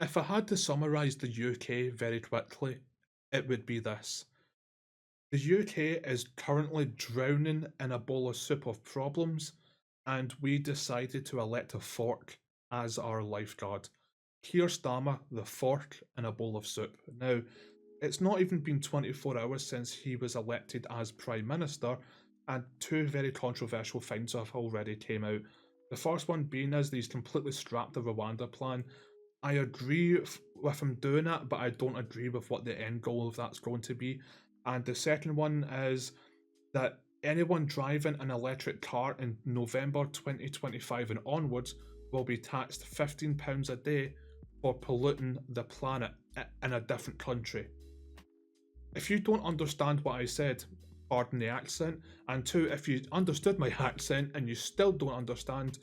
If I had to summarise the UK very quickly, it would be this. The UK is currently drowning in a bowl of soup of problems, and we decided to elect a fork as our lifeguard. Keir Starmer, the fork in a bowl of soup. Now, it's not even been 24 hours since he was elected as Prime Minister, and two very controversial things have already came out. The first one being is that he's completely scrapped the Rwanda plan. I agree with him doing it, but I don't agree with what the end goal of that's going to be. And the second one is that anyone driving an electric car in November 2025 and onwards will be taxed £15 a day for polluting the planet in a different country. If you don't understand what I said, pardon the accent, and two, if you understood my accent and you still don't understand,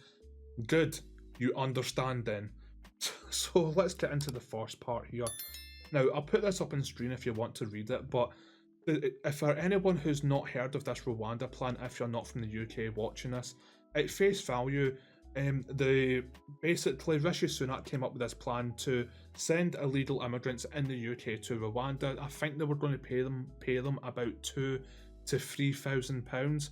good, you understand then. So let's get into the first part here. Now, I'll put this up on screen if you want to read it, but if for anyone who's not heard of this Rwanda plan, if you're not from the UK watching this, at face value, basically Rishi Sunak came up with this plan to send illegal immigrants in the UK to Rwanda. I think they were going to pay them about £2,000 to £3,000,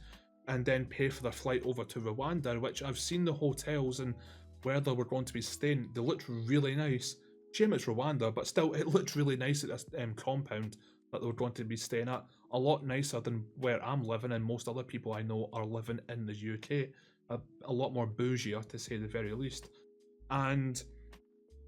and then pay for their flight over to Rwanda. Which I've seen the hotels and where they were going to be staying. They looked really nice. Shame it's Rwanda, but still, it looked really nice at this compound that they were going to be staying at. A lot nicer than where I'm living, and most other people I know are living in the UK. A lot more bougier, to say the very least. And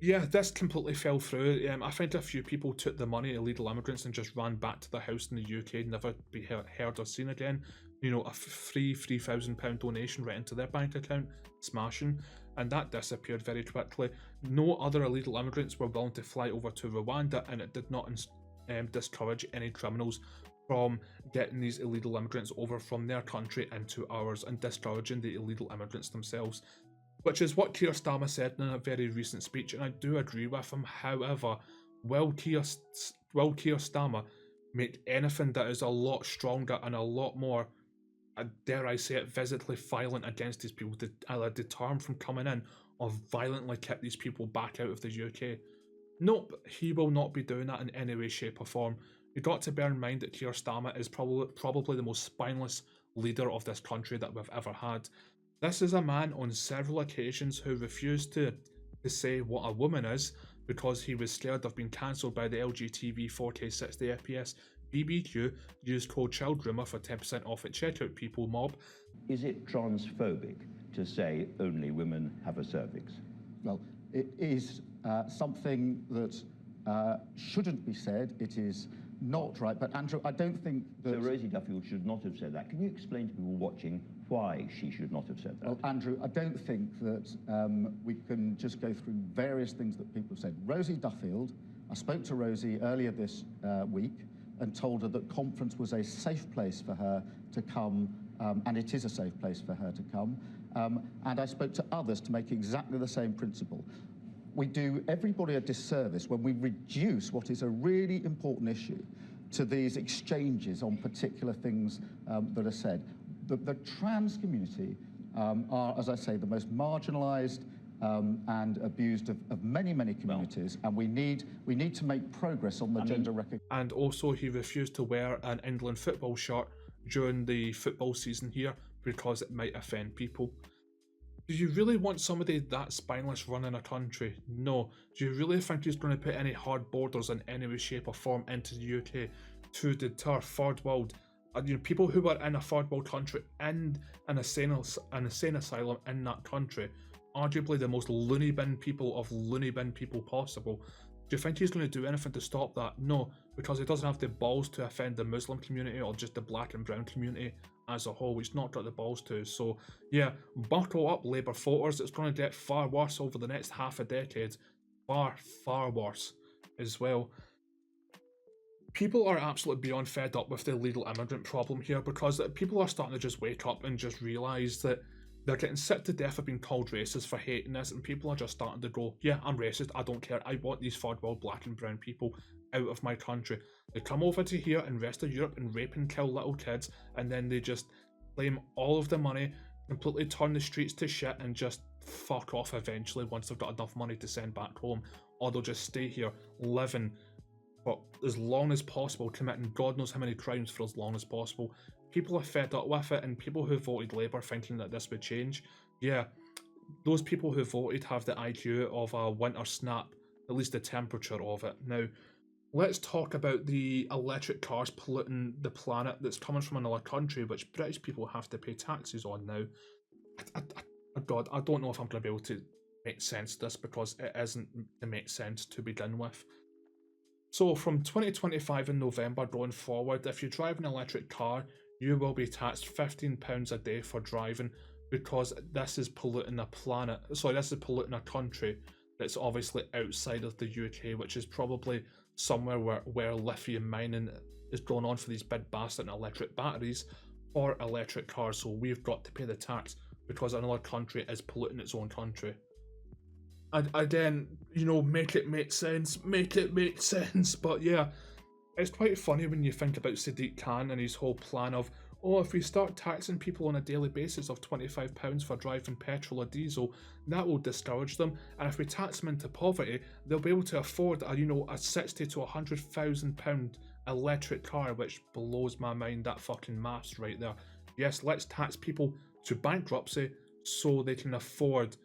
yeah, this completely fell through. I think a few people took the money, illegal immigrants, and just ran back to the house in the UK, never be heard or seen again. You know, a free £3,000 donation right into their bank account, smashing, and that disappeared very quickly. No other illegal immigrants were willing to fly over to Rwanda, and it did not discourage any criminals from getting these illegal immigrants over from their country into ours and discouraging the illegal immigrants themselves, which is what Keir Starmer said in a very recent speech, and I do agree with him. However, will Keir Starmer make anything that is a lot stronger and a lot more, dare I say it, physically violent against these people to either deter them from coming in or violently kick these people back out of the UK? Nope, he will not be doing that in any way, shape or form. You've got to bear in mind that Keir Starmer is probably the most spineless leader of this country that we've ever had. This is a man on several occasions who refused to say what a woman is because he was scared of being cancelled by the LGTV 4K 60 FPS BBQ use code CHILDRUMOR for 10% off at checkout, people mob. Is it transphobic to say only women have a cervix? Well, it is something that shouldn't be said. It is not right. But Andrew, I don't think that... So Rosie Duffield should not have said that. Can you explain to people watching why she should not have said that? Well, Andrew, I don't think that we can just go through various things that people have said. Rosie Duffield, I spoke to Rosie earlier this week and told her that conference was a safe place for her to come, and it is a safe place for her to come. And I spoke to others to make exactly the same principle. We do everybody a disservice when we reduce what is a really important issue to these exchanges on particular things that are said. The trans community are, as I say, the most marginalised and abused of many, many communities, and we need to make progress on the gender recognition. And also, he refused to wear an England football shirt during the football season here because it might offend people. Do you really want somebody that spineless running a country? No. Do you really think he's going to put any hard borders in any way, shape or form into the UK to deter third world, people who are in a third world country and an insane asylum in that country, arguably the most loony bin people of loony bin people possible? Do you think he's going to do anything to stop that? No, because he doesn't have the balls to offend the Muslim community or just the black and brown community as a whole. He's not got the balls to. So yeah, buckle up, Labour voters. It's going to get far worse over the next half a decade. Far, far worse as well. People are absolutely beyond fed up with the illegal immigrant problem here, because people are starting to just wake up and just realise that they're getting sick to death of being called racist for hating this, and people are just starting to go, yeah, I'm racist, I don't care, I want these third world black and brown people out of my country. They come over to here and rest of Europe and rape and kill little kids, and then they just claim all of the money, completely turn the streets to shit, and just fuck off eventually once they've got enough money to send back home. or they'll just stay here living for as long as possible, committing God knows how many crimes for as long as possible. People are fed up with it, and people who voted Labour thinking that this would change, yeah, those people who voted have the IQ of a winter snap, at least the temperature of it. Now, let's talk about the electric cars polluting the planet that's coming from another country, which British people have to pay taxes on now. God, I don't know if I'm going to be able to make sense of this, because it isn't to make sense to begin with. So from 2025 in November going forward, if you drive an electric car, you will be taxed £15 a day for driving, because this is polluting a planet. Sorry, this is polluting a country that's obviously outside of the UK, which is probably somewhere where lithium mining is going on for these big bastard electric batteries or electric cars. So we've got to pay the tax because another country is polluting its own country. And again, you know, make it make sense, make it make sense. But yeah, it's quite funny when you think about Sadiq Khan and his whole plan of, oh, if we start taxing people on a daily basis of £25 for driving petrol or diesel, that will discourage them. And if we tax them into poverty, they'll be able to afford a, you know, a £60,000 to £100,000 electric car, which blows my mind, that fucking maths right there. Yes, let's tax people to bankruptcy so they can afford,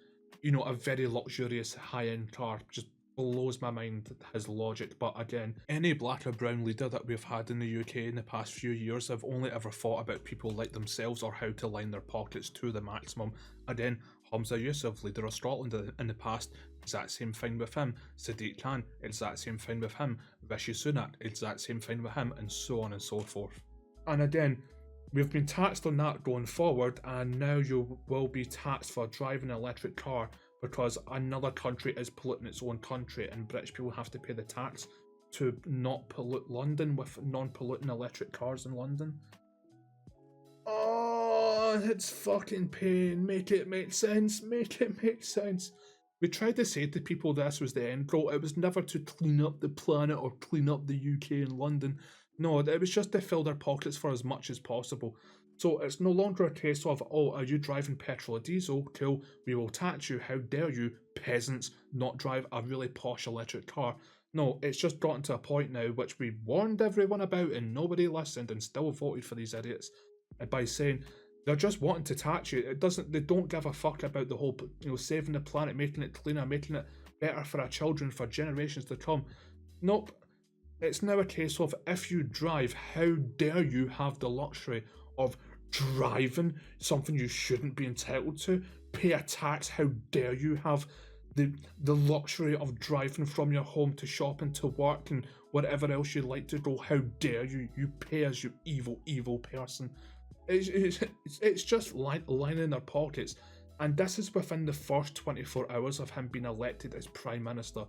you know, a very luxurious high-end car. Just blows my mind, his logic. But again, any black or brown leader that we've had in the UK in the past few years have only ever thought about people like themselves or how to line their pockets to the maximum. Again, Humza Yousaf, leader of Scotland in the past, exact same thing with him. Sadiq Khan, exact same thing with him. Rishi Sunak, exact same thing with him, and so on and so forth. And again, we've been taxed on that going forward, and now you will be taxed for driving an electric car because another country is polluting its own country, and British people have to pay the tax to not pollute London with non-polluting electric cars in London. Oh, it's fucking pain. Make it make sense. Make it make sense. We tried to say to people this was the end goal. It was never to clean up the planet or clean up the UK and London. No, it was just to fill their pockets for as much as possible. So it's no longer a case of, oh, are you driving petrol or diesel? Cool, we will tax you. How dare you, peasants, not drive a really posh electric car? No, it's just gotten to a point now which we warned everyone about and nobody listened and still voted for these idiots by saying they're just wanting to tax you. They don't give a fuck about the whole, you know, saving the planet, making it cleaner, making it better for our children, for generations to come. Nope. It's now a case of, if you drive, how dare you have the luxury of driving something you shouldn't be entitled to? Pay a tax. How dare you have the luxury of driving from your home to shopping, to work, and whatever else you'd like to go? How dare you? You pay as you evil person. It's just lining their pockets. And this is within the first 24 hours of him being elected as Prime Minister.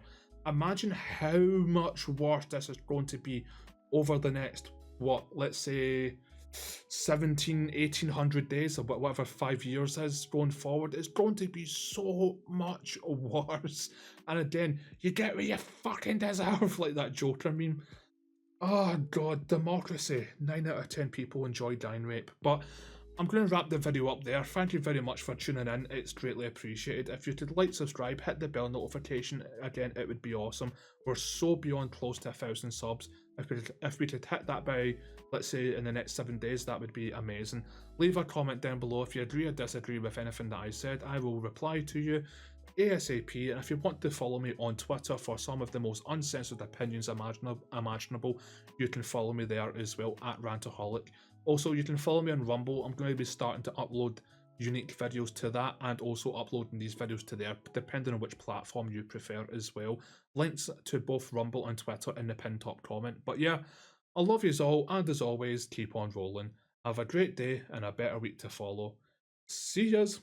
Imagine how much worse this is going to be over the next, what, let's say 1800 days, or whatever 5 years is going forward. It's going to be so much worse. And again, you get what you fucking deserve, like that Joker meme. Oh god, democracy. 9 out of 10 people enjoy dying rape. But I'm going to wrap the video up there. Thank you very much for tuning in. It's greatly appreciated. If you could like, subscribe, hit the bell notification, again, it would be awesome. We're so beyond close to 1,000 subs. If we could hit that by, let's say, in the next 7 days, that would be amazing. Leave a comment down below if you agree or disagree with anything that I said. I will reply to you ASAP. And if you want to follow me on Twitter for some of the most uncensored opinions imaginable, you can follow me there as well, at rant-A-holic. Also, you can follow me on Rumble. I'm going to be starting to upload unique videos to that, and also uploading these videos to there, depending on which platform you prefer as well. Links to both Rumble and Twitter in the pinned top comment. But yeah, I love yous all, and as always, keep on rolling. Have a great day and a better week to follow. See yous!